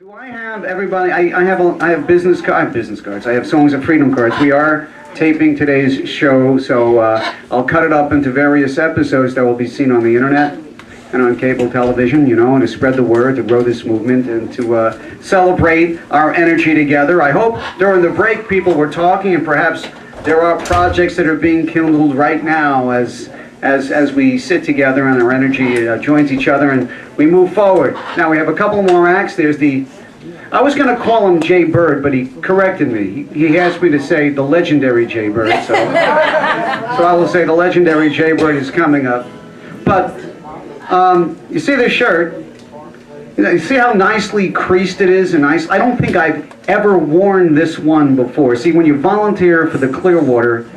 Do I have everybody? I have business cards. I have Songs of Freedom cards. We are taping today's show, so I'll cut it up into various episodes that will be seen on the internet and on cable television, you know, and to spread the word, to grow this movement, and to celebrate our energy together. I hope during the break people were talking, and perhaps there are projects that are being kindled right now as we sit together and our energy joins each other and we move forward. Now we have a couple more acts. There's I was going to call him Jay Bird, but he corrected me. He asked me to say the legendary Jay Bird, so I will say the legendary Jay Bird is coming up. But you see this shirt? You see how nicely creased it is and nice? I don't think I've ever worn this one before. See, when you volunteer for the Clearwater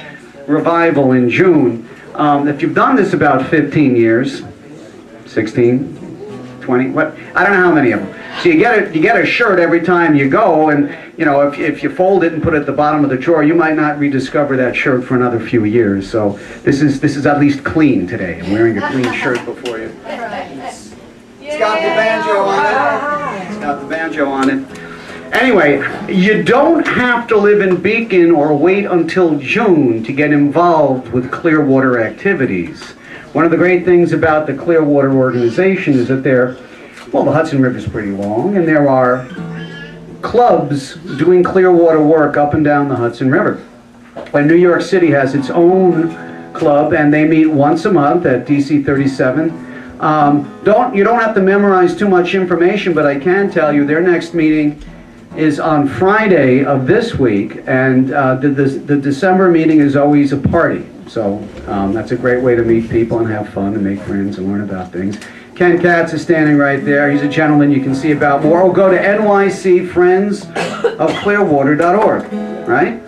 Revival in June, if you've done this about 15 years, 16, 20, what? I don't know how many of them. So you get a shirt every time you go, and you know if you fold it and put it at the bottom of the drawer, you might not rediscover that shirt for another few years. So this is at least clean today. I'm wearing a clean shirt before you. It's got the banjo on it. It's got the banjo on it. Anyway, you don't have to live in Beacon or wait until June to get involved with Clearwater activities. One of the great things about the Clearwater organization is that the Hudson River is pretty long, and there are clubs doing Clearwater work up and down the Hudson River. And New York City has its own club, and they meet once a month at DC 37. You don't have to memorize too much information, but I can tell you their next meeting is on Friday of this week, and the December meeting is always a party. So that's a great way to meet people and have fun and make friends and learn about things. Ken Katz is standing right there. He's a gentleman you can see about more. Or go to NYC friendsofclearwater.org, right?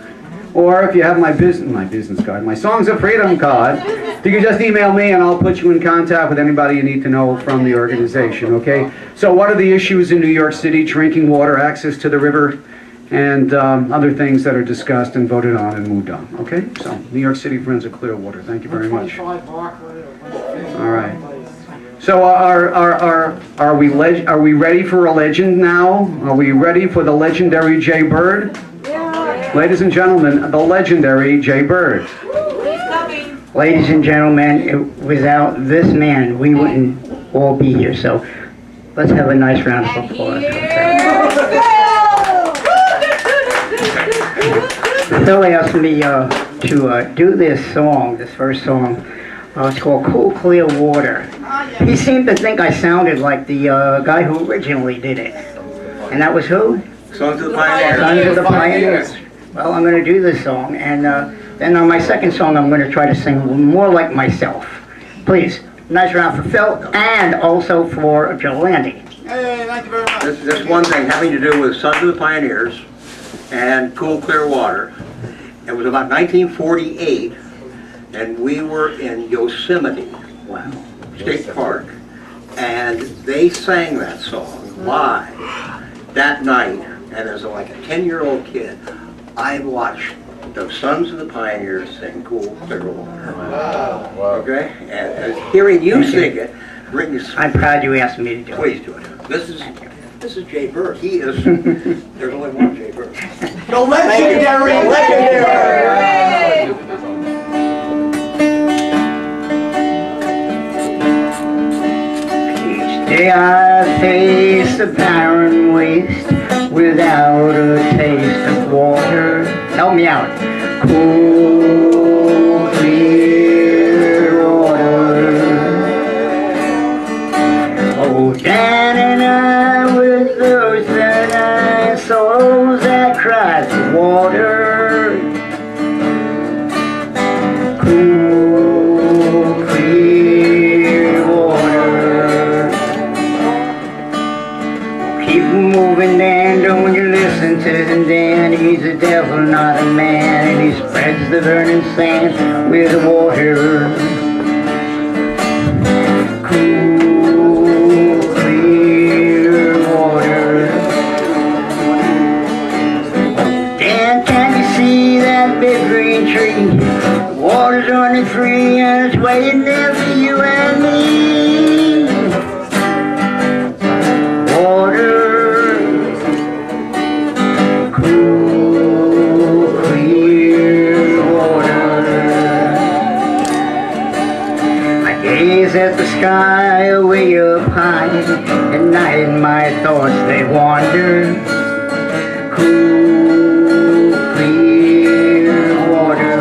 Or if you have my business card, my Songs of Freedom card, you can just email me and I'll put you in contact with anybody you need to know from the organization, okay? So what are the issues in New York City? Drinking water, access to the river, and other things that are discussed and voted on and moved on, okay? So, New York City Friends of Clearwater, thank you very much. All right. So are we ready for a legend now? Are we ready for the legendary Jay Bird? Yeah. Ladies and gentlemen, the legendary Jay Bird. Ladies and gentlemen, without this man, we wouldn't all be here. So let's have a nice round of applause. Phil asked me to do this song, this first song. It's called Cool Clear Water. He seemed to think I sounded like the guy who originally did it. And that was who? Sons of the Pioneers. Sons of the Pioneers. Well, I'm going to do this song, and then on my second song, I'm going to try to sing more like myself. Please, nice round for Phil, and also for Landy. Hey, thank you very much. This one thing having to do with Sons of the Pioneers and Cool Clear Water. It was about 1948, and we were in Yosemite State Park, and they sang that song live that night. And as like a 10-year-old kid, I watched the Sons of the Pioneers sing Cool Clear Water. Wow. Okay? And hearing you sing it brings... I'm proud you asked me to do it. Please do it. This is Jay Bird. He is... There's only one Jay Bird. The legendary! Each day I face the barren waste without a taste of water. Help me out. Cool, clear water. Oh, Dan and I were those that I souls that cried for water. Cool, clear water. Keep moving, Dan, don't you listen to him, Dan. He's a devil, not a man, and he spreads the burning sand with the water. Cool, clear water. Dan, can you see that big green tree? The water's running free and it's waiting there for you and me. Water. sky away up high. At night my thoughts they wander. Cool, clear water.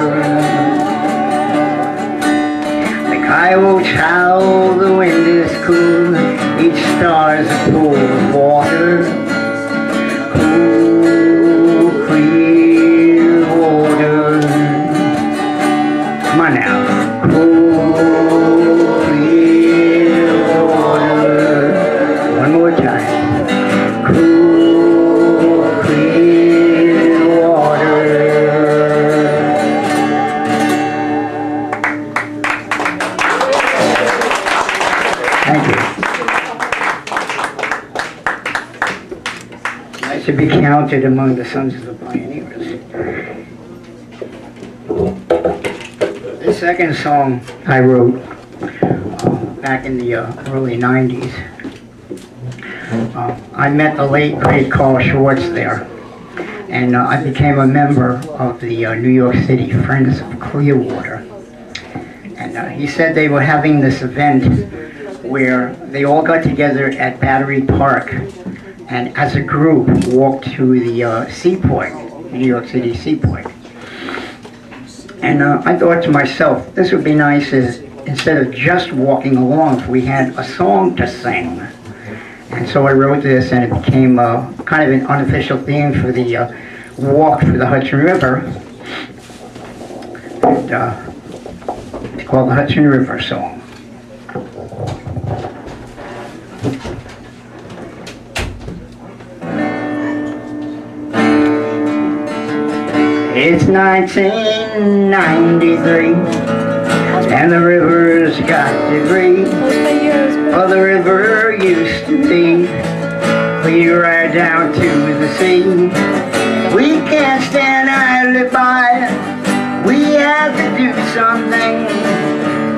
Like high oaks howl, the wind is cool. Each star's a pool of water. Cool, clear water. Come on now. Cool, clear water. One more time. Cool, clear water. Thank you. I should be counted among the sons of the pioneers. The second song I wrote back in the early 90s. I met the late great Carl Schwartz there, and I became a member of the New York City Friends of Clearwater. And he said they were having this event where they all got together at Battery Park and as a group walked to the seaport, New York City seaport. And I thought to myself, this would be nice is instead of just walking along, if we had a song to sing. And so I wrote this, and it became kind of an unofficial theme for the walk through the Hudson River. And it's called the Hudson River Song. It's 1993, and the river's got debris. Oh, the river used to be clear right down to the sea. We can't stand idly by. We have to do something,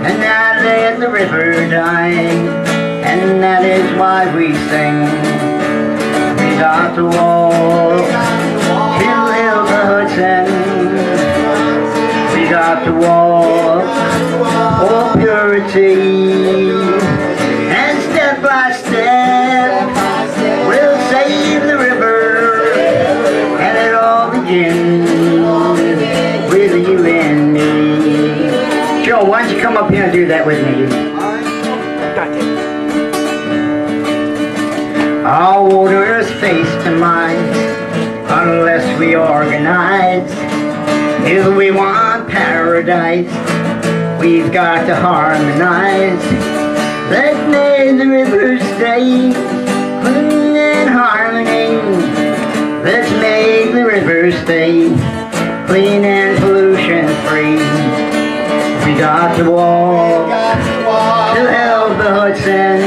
and not let the river die. And that is why we sing. We got to walk to help the Hudson. We got to walk for purity. And step by step, we'll save the river. And it all begins with you and me. Joe, why don't you come up here and do that with me? Our water's face demise unless we organize. If we want paradise, we've got to harmonize. Let's make the river stay clean and harmony. Let's make the river stay clean and pollution free. We got to walk to help the Hudson.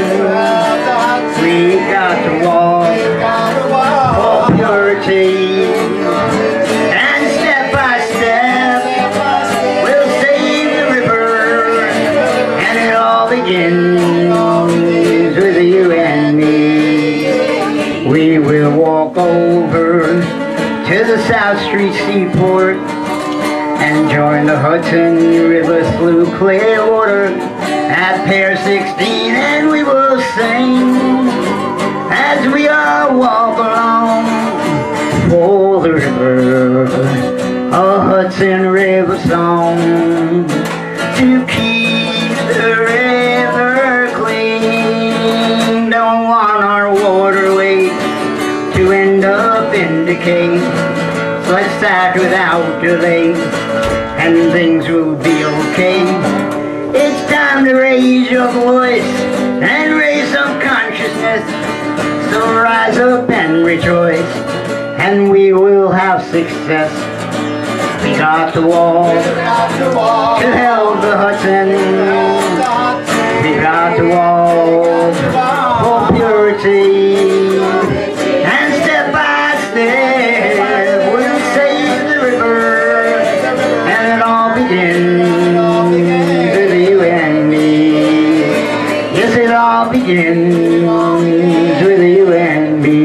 We got to walk for purity. And step by step, we'll save the river. And it all begins with you and me. We will walk over to the South Street Seaport and join the Hudson River through Clearwater at Pier 16, and we will sing as we all walk along for the river, a Hudson River song to keep the river clean. Don't want our waterway to end up in decay. So let's act without delay, and things will be okay. It's time to raise your voice and raise some consciousness. So rise up and rejoice, and we will have success. We got to walk to help the Hudson. We got to walk for purity. And step by step, we'll save the river. And it all begins with you and me. Yes, it all begins with you and me.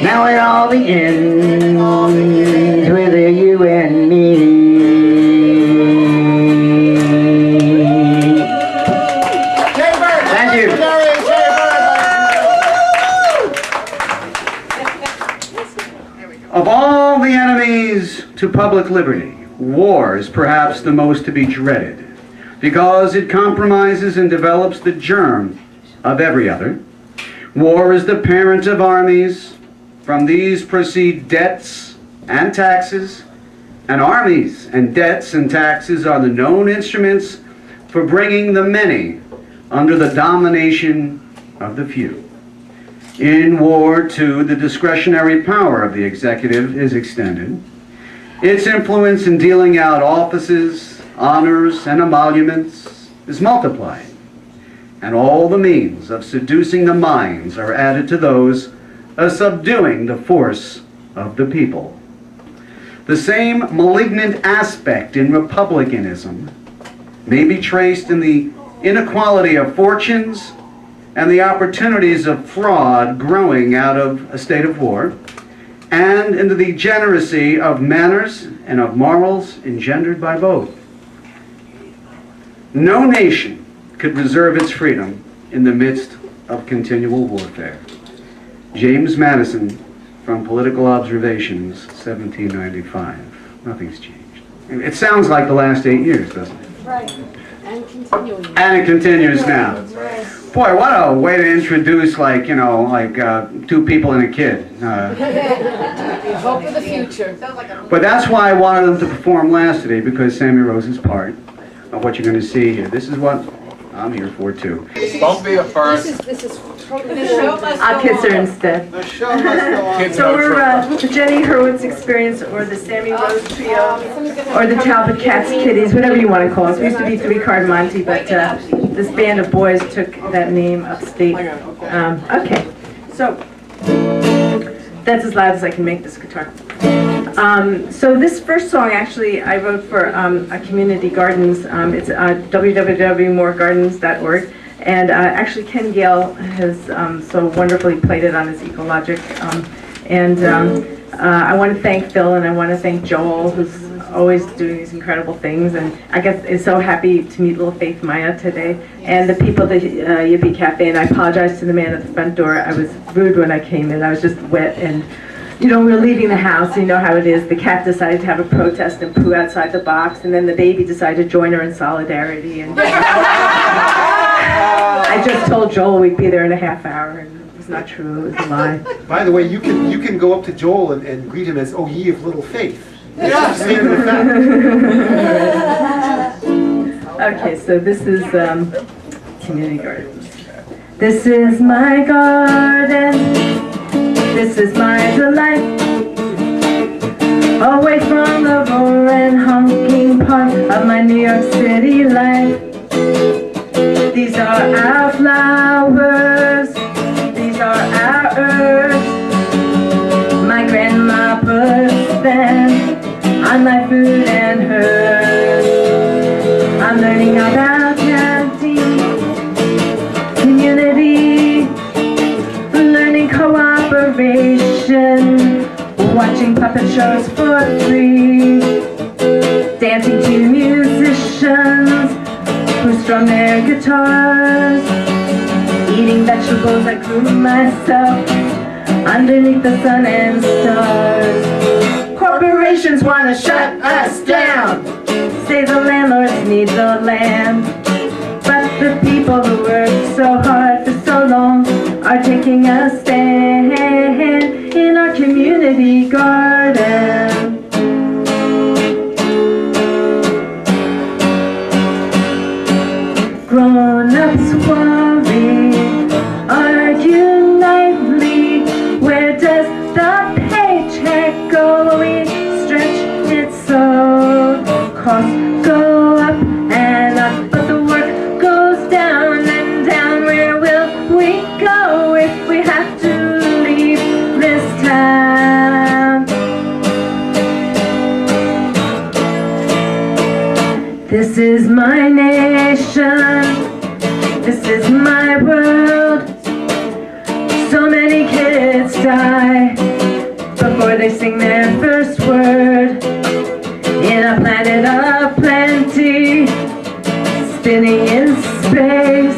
Now it all begins with you and me. Of all the enemies to public liberty, war is perhaps the most to be dreaded, because it compromises and develops the germ of every other. War is the parent of armies. From these proceed debts and taxes, and armies and debts and taxes are the known instruments for bringing the many under the domination of the few. In war, too, the discretionary power of the executive is extended. Its influence in dealing out offices, honors, and emoluments is multiplied. And all the means of seducing the minds are added to those of subduing the force of the people. The same malignant aspect in republicanism may be traced in the inequality of fortunes and the opportunities of fraud growing out of a state of war, and into the degeneracy of manners and of morals engendered by both. No nation could preserve its freedom in the midst of continual warfare. James Madison, from Political Observations, 1795. Nothing's changed. It sounds like the last 8 years, doesn't it? Right. And continuing. And it continues now. Right. Boy, what a way to introduce, two people and a kid. Hope for the future. But that's why I wanted them to perform last today, because Sammy Rose's part of what you're going to see here. This is what I'm here for, too. Don't be a first. This is totally. I'll kiss her instead. The show must go on. So we're the Jenny Hurwitz Experience, or the Sammy Rose Trio, or the Talbot Cats Kitties, whatever you want to call us. We used to be Three Card Monty, but this band of boys took that name upstate. Okay, so that's as loud as I can make this guitar. So this first song, actually, I wrote for a community gardens. It's www.moregardens.org. And actually, Ken Gale has so wonderfully played it on his Ecologic. I want to thank Phil, and I want to thank Joel, who's always doing these incredible things. And I guess is so happy to meet little Faith Maya today, and the people at the Yippie Café. And I apologize to the man at the front door. I was rude when I came in. I was just wet, and we were leaving the house. You know how it is. The cat decided to have a protest and poo outside the box, and then the baby decided to join her in solidarity. And I just told Joel we'd be there in a half hour, and it was not true. It was a lie. By the way, you can go up to Joel and greet him as, "Oh, ye of little faith." Yes. Okay, so this is community gardens. This is my garden. This is my delight. Away from the roaring, honking part of my New York City life. These are our flowers. These are our earth. My grandma puts them on my food and hers. I'm learning about counting, community, learning cooperation, watching puppet shows for free, dancing to musicians who strum their guitars, eating vegetables I grew myself underneath the sun and stars. Corporations want to shut us down, say the landlords need the land, but the people who worked so hard for so long are taking a stand in our community garden. Grown-ups worry, argue nightly. Where does the paycheck go? We stretch it so. Costs go up and up, but the work goes down and down. Where will we go if we have to leave this town? This is my nation. This is my world. So many kids die before they sing their first word. In a planet of plenty, spinning in space,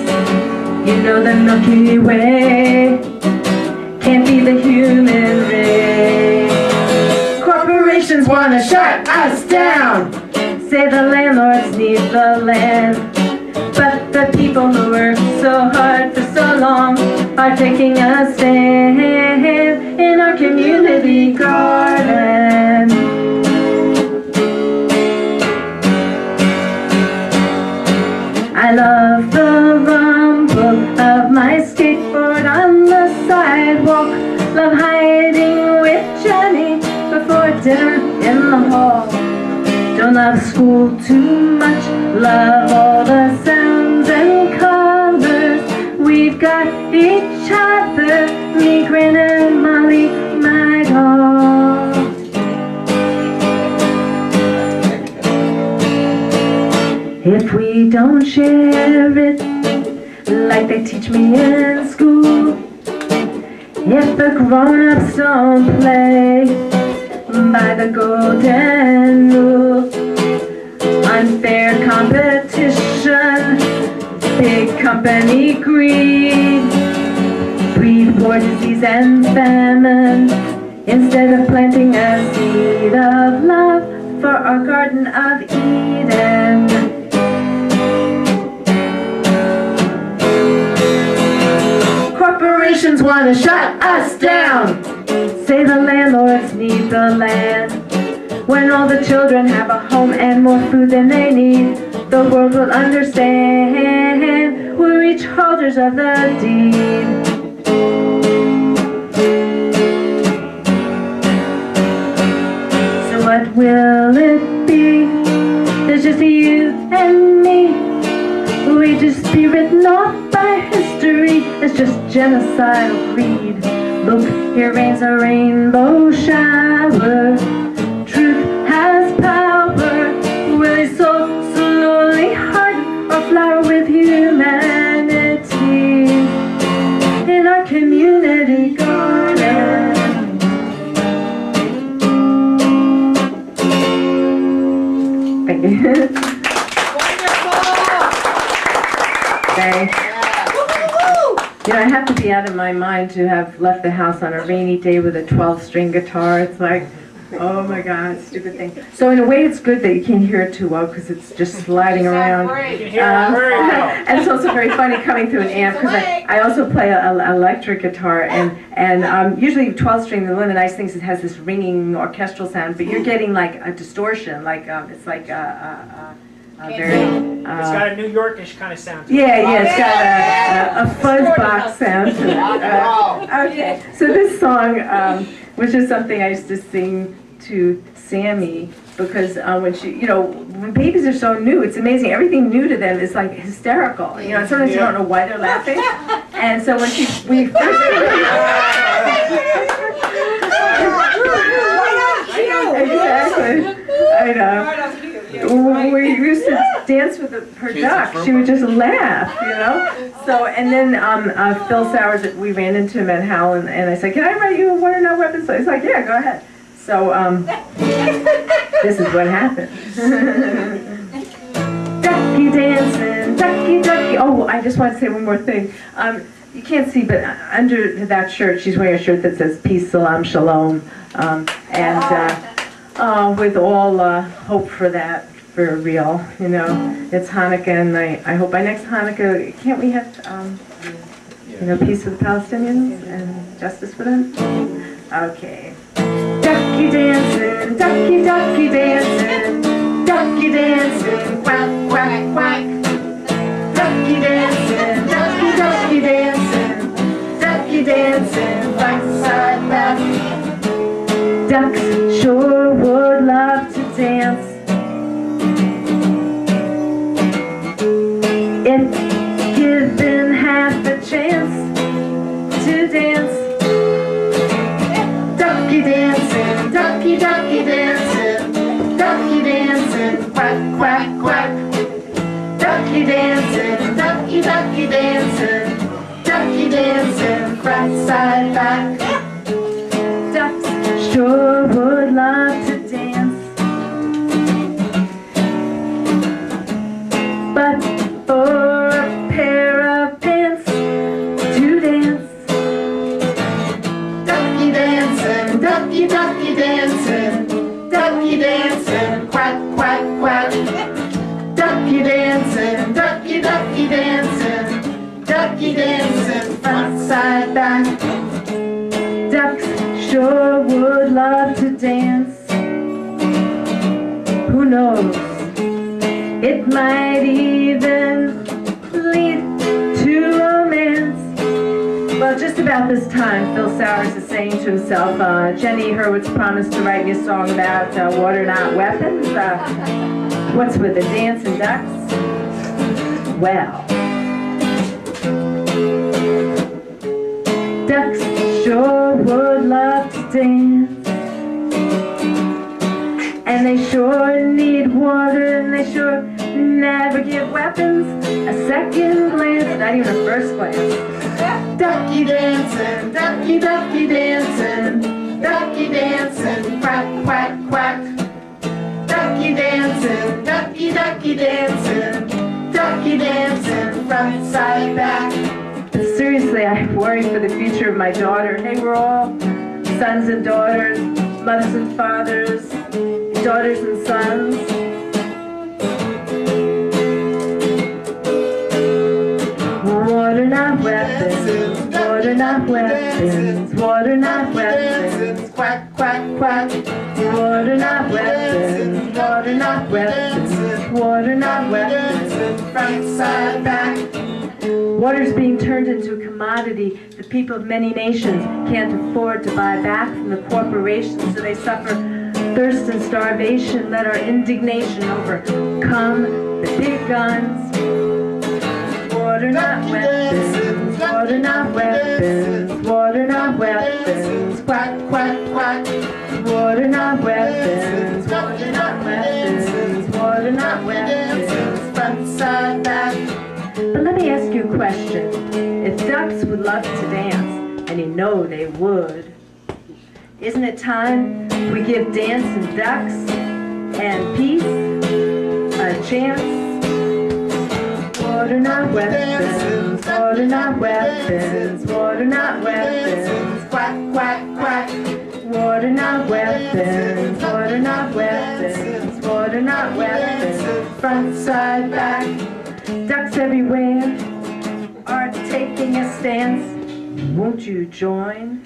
the Milky Way can't be the human race. corporations wanna shut us down. Say the landlords need the land, but the people who worked so hard for so long are taking a stand in our community garden. I love the rumble of my skateboard on the sidewalk. Love hiding with Johnny before dinner in the hall. Don't love school too much, love all the sounds and colors. We've got each other, me, Gran, and Molly, my dog. If we don't share it like they teach me in school, if the grown-ups don't play by the golden rule, unfair competition, big company greed, breed war, disease, and famine, instead of planting a seed of love for our Garden of Eden. Corporations want to shut us down. Say the landlords need the land. When all the children have a home and more food than they need, the world will understand. We're each holders of the deed. So what will it be? There's just you and me. We just be written off by history as just genocidal greed. Look, here rains a rainbow shower. Truth has power. Will it so slowly harden or flower with humanity in our community garden? Thank you. Thanks. You know, I have to be out of my mind to have left the house on a rainy day with a 12-string guitar. It's like, oh my God, stupid thing. So in a way, it's good that you can't hear it too well because it's just sliding around. And it's also very funny coming through an amp because I also play an electric guitar, and usually 12-string, one of the nice things is it has this ringing orchestral sound, but you're getting like a distortion, like it's like very. It's got a New Yorkish kind of sound to it. Yeah, it's got a fuzz box sound to it. Okay, so this song was just something I used to sing to Sammy because when she, you know, when babies are so new, it's amazing. Everything new to them is like hysterical. You know, and sometimes you don't know why they're laughing. And so when we first. Exactly. I know. We used to dance with her duck. She would just laugh, you know. So, and then Phil Sowers, we ran into him at Howell, and I said, "Can I write you a What Are Not Weapons?" So he's like, "Yeah, go ahead." So, this is what happened. Ducky dancing, ducky, ducky. Oh, I just want to say one more thing. You can't see, but under that shirt, she's wearing a shirt that says "Peace, Salam, Shalom," with all hope for that, for real, you know. It's Hanukkah, and I hope by next Hanukkah, can't we have, you know, peace for the Palestinians and justice for them? Okay. Ducky dancing, ducky, ducky dancing, ducky dancing, quack, quack, quack. Ducky dancing, ducky, ducky dancing, ducky dancing, back side back. Ducks sure would love to dance if given half a chance to dance. Ducky dancing, ducky, ducky dancing, ducky dancing, quack, quack, quack. Ducky dancing, ducky, ducky dancing, ducky dancing, quack side back. Ducks sure would love to dance, but for a pair of pants to dance. Ducky dancing, ducky, ducky dancing, ducky dancing, quack, quack, quack. Ducky dancing, ducky, ducky dancing, ducky dancing, front, side, back. Ducks sure would love to dance. Who knows? It might even lead to romance. Well, just about this time, Phil Sowers is saying to himself, Jenny Hurwitz promised to write me a song about water, not weapons. What's with the dancing ducks? Well, ducks sure would love to dance, and they sure need water, and they sure never give weapons a second glance, not even a first glance. Ducky dancing, ducky, ducky dancing, ducky dancing, quack, quack, quack. Ducky dancing, ducky, ducky dancing, ducky dancing, front, side, back. Seriously, I worry for the future of my daughter. Hey, we're all sons and daughters, mothers and fathers, daughters and sons. Water, not weapons, water, not weapons, water, not weapons, Quack, quack, quack. water, not weapons, water, not weapons, water, not weapons. Front, side, back. Water's being turned into a commodity the people of many nations can't afford to buy back from the corporations, so they suffer thirst and starvation. Let our indignation overcome the big guns. Water, not weapons, water, not weapons, water, not weapons, Quack, quack, quack. water, not weapons, water, not weapons, water, not weapons. Front, side, back. But let me ask you a question. If ducks would love to dance, and you know they would, isn't it time we give dancing ducks and peace a chance? Water, not weapons, water, not weapons, water, not weapons, Quack, quack, quack. water, not weapons, water, not weapons, water, not weapons. Front, side, back. Ducks everywhere are taking a stance. Won't you join?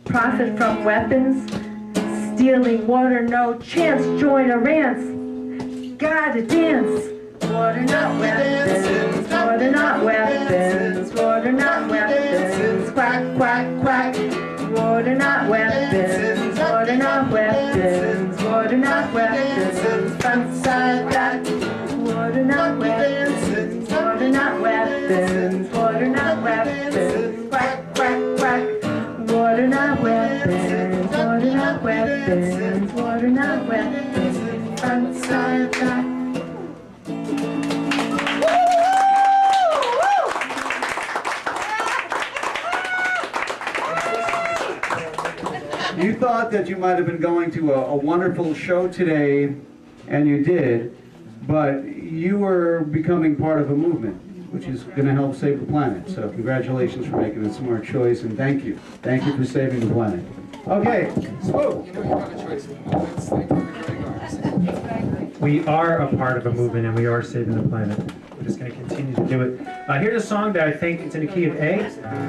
Profit from weapons, stealing water, no chance. Join a rance. Gotta dance. Water, not weapons, water, not weapons, water, not weapons. Quack, quack, quack. Water, not weapons, water, not weapons, water, not weapons. Front, side, back. Water, not weapons, water, not weapons, water, not weapons. Quack, quack, quack. Water, not weapons, water, not weapons, water, not weapons. Front, side, back. You thought that you might have been going to a wonderful show today, and you did, but you were becoming part of a movement, which is going to help save the planet. So congratulations for making a smart choice, and thank you. Thank you for saving the planet. Okay, Spook. You know, you have a choice. Let's thank the great artists. We are a part of a movement and we are saving the planet. We're just going to continue to do it. Here's a song that I think it's in the key of A.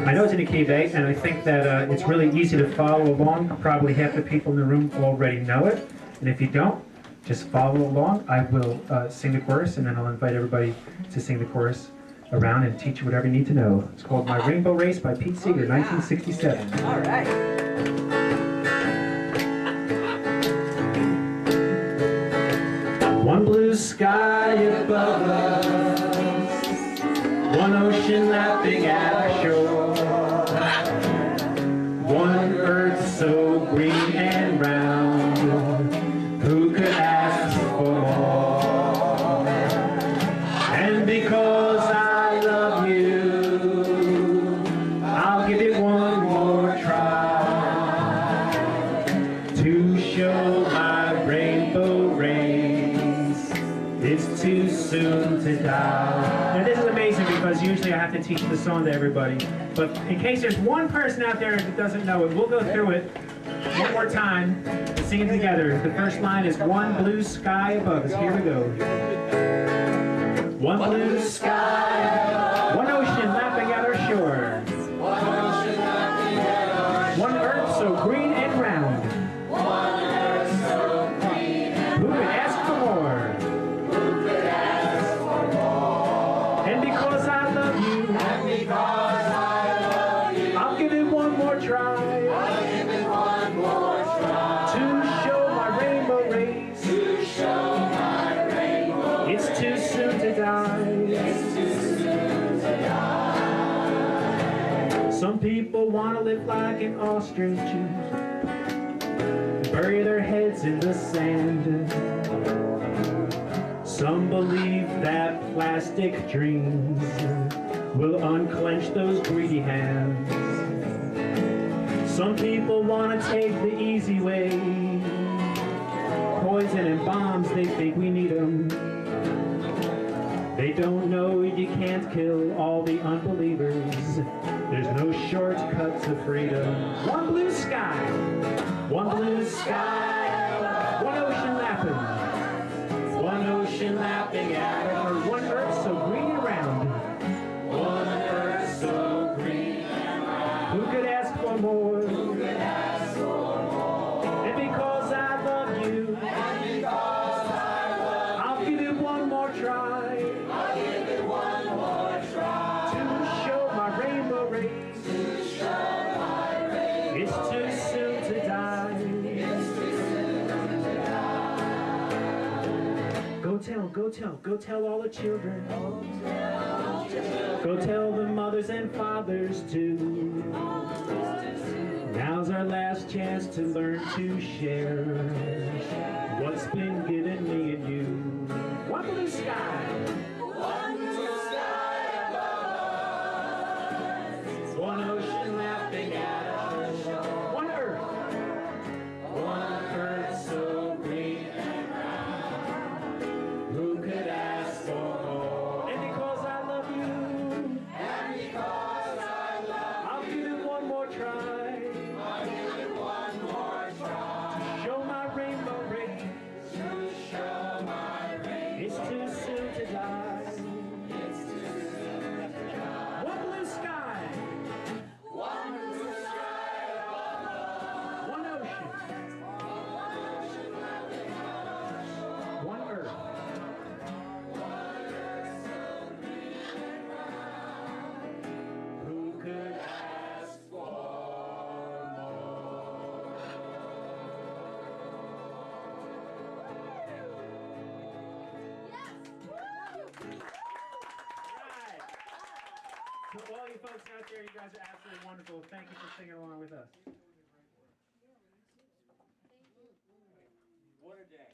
I know it's in the key of A, and I think that it's really easy to follow along. Probably half the people in the room already know it. And if you don't, just follow along. I will sing the chorus, and then I'll invite everybody to sing the chorus around and teach you whatever you need to know. It's called My Rainbow Race by Pete Seeger, 1967. All right. One blue sky above us, one ocean lapping at our shore, one earth so green and round, who could ask for more? And because I love you, I'll give it one more try to show my rainbow race. It's too soon to die. Now this is amazing because usually I have to teach the song to everybody. But in case there's one person out there that doesn't know it, we'll go through it One more time, sing it together. The first line is one blue sky above us. Here we go. One blue sky, one ocean lapping at our shore. One earth so green and round. Who could ask for more? And because I love you, I'll give it one more try. To show my rainbow rays. It's too soon to die. Some people want to live like an ostrich, bury their heads in the sand. Some believe that plastic dreams will unclench those greedy hands. Some people want to take the easy way. Poison and bombs, they think we need them. They don't know you can't kill all the unbelievers. There's no shortcut to freedom. One blue sky, one blue sky, one ocean lapping. One ocean lapping at her, one earth so green and round. One earth so green and round. Who could ask for more? Who could ask for more? And because I love you, I'll give it one more try. I'll give it one more try. To show my rainbow rays. To show my rainbow. It's too soon to die. It's too soon to die. Go tell all the children. Go tell the mothers and fathers too. Now's our last chance to learn to share what's been given me and you. One blue sky. One blue sky above us. One ocean laughing at us. One earth. One earth so green and round. Who could ask for more? And because I love you, and because I love you, I'll give it one more try. I'll give it one more try. To show my rainbow rays. To show my rays. It's too soon to die. It's too soon to die. One blue sky. One blue sky above us. One ocean. One ocean laughing at us. One earth. Who could ask for more? Right. To all you folks out there, you guys are absolutely wonderful. Thank you for singing along with us. What a day.